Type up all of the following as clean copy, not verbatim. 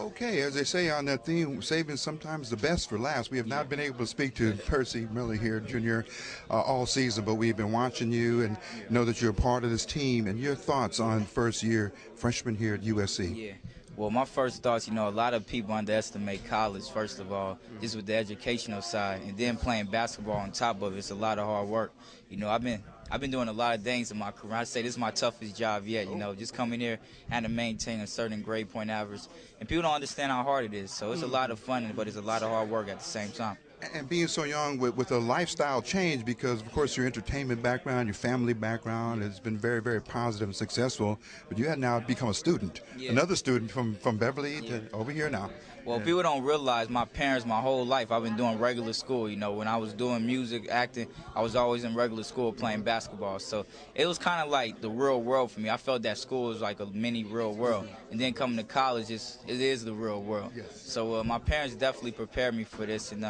Okay, as they say on that theme, saving sometimes the best for last. We have not been able to speak to Percy Miller here, Junior, all season, but we've been watching you and know that you're a part of this team. And your thoughts on first year freshman here at USC? Yeah. Well, my first thoughts, a lot of people underestimate college, first of all, just with the educational side, and then playing basketball on top of it. It's a lot of hard work. I've been doing a lot of things in my career. I say this is my toughest job yet, just coming here and to maintain a certain grade point average. And people don't understand how hard it is. So it's a lot of fun, but it's a lot of hard work at the same time. And being so young with a lifestyle change, because of course your entertainment background, your family background has been very, very positive and successful, but you had now become a student, Yeah. another student from Beverly to over here now. Well, people don't realize my parents, my whole life, I've been doing regular school. When I was doing music, acting, I was always in regular school playing basketball. So it was kind of like the real world for me. I felt that school was like a mini real world. And then coming to college, it is the real world. Yes. So my parents definitely prepared me for this, and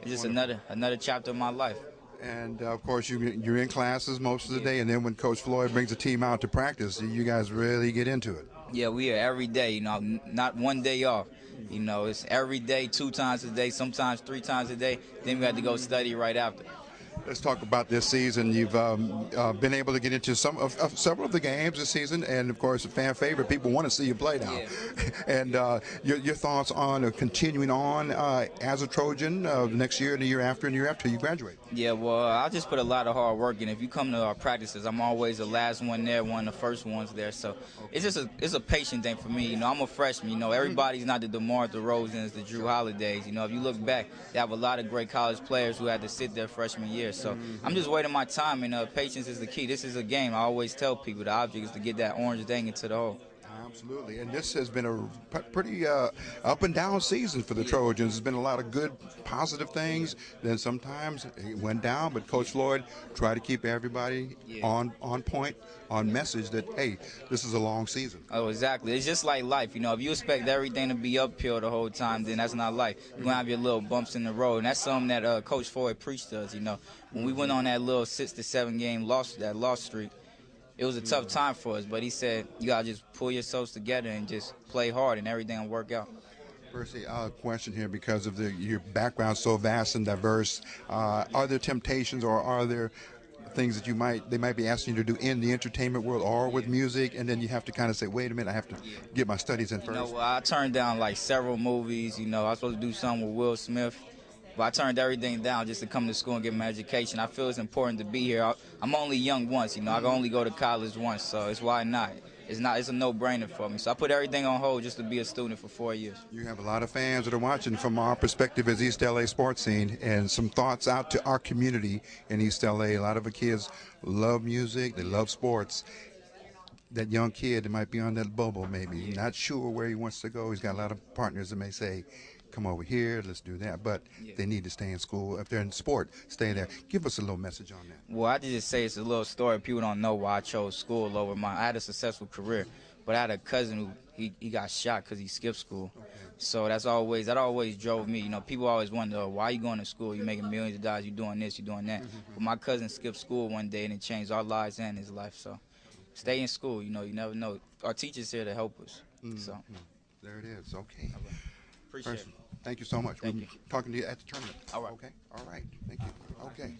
it's just another chapter of my life. And of course you're in classes most of the day, and then when Coach Floyd brings the team out to practice, you guys really get into it. Yeah, we are every day, not one day off. It's every day, 2 times a day, sometimes 3 times a day. Then we have to go study right after. Let's talk about this season. You've been able to get into several of the games this season, and of course, a fan favorite. People want to see you play now. Yeah. And your thoughts on continuing on as a Trojan next year and the year after and the year after you graduate? Yeah, well, I just put a lot of hard work in. If you come to our practices, I'm always the last one there, one of the first ones there. So it's just it's a patient thing for me. I'm a freshman. Everybody's not the DeMar DeRozans, the Drew Holidays. If you look back, they have a lot of great college players who had to sit their freshman year. So I'm just waiting my time, and patience is the key. This is a game. I always tell people the object is to get that orange thing into the hole. Absolutely, and this has been a pretty up and down season for the Trojans. There's been a lot of good, positive things. Then sometimes it went down, but Coach Floyd tried to keep everybody on point, on message that, hey, this is a long season. Oh, exactly. It's just like life. If you expect everything to be uphill the whole time, then that's not life. You're going to have your little bumps in the road, and that's something that Coach Floyd preached to us. When we went on that little 6 to 7 game loss streak, it was a tough time for us, but he said, you got to just pull yourselves together and just play hard, and everything will work out. Percy, question here, because of your background so vast and diverse. Are there temptations, or are there things that they might be asking you to do in the entertainment world or with music, and then you have to kind of say, wait a minute, I have to get my studies in first? Well, I turned down like several movies. I was supposed to do something with Will Smith. But I turned everything down just to come to school and get my education. I feel it's important to be here. I'm only young once, I can only go to college once, so it's why not. It's a no-brainer for me. So I put everything on hold just to be a student for 4 years. You have a lot of fans that are watching from our perspective as East LA sports scene, and some thoughts out to our community in East LA. A lot of the kids love music, they love sports. That young kid that might be on that bubble, maybe not sure where he wants to go. He's got a lot of partners that may say, come over here, let's do that. But they need to stay in school. If they're in sport, stay there. Give us a little message on that. Well, I just say it's a little story. People don't know why I chose school over mine. I had a successful career, but I had a cousin who he got shot because he skipped school. Okay. So that always drove me. People always wonder, why are you going to school? You're making millions of dollars. You're doing this, you're doing that. But my cousin skipped school one day, and it changed our lives and his life. So stay in school. You never know. Our teachers here to help us. So there it is. Okay. Appreciate it. Thank you so much. Thank you. Talking to you at the tournament. All right. Okay. All right. Thank you. Okay.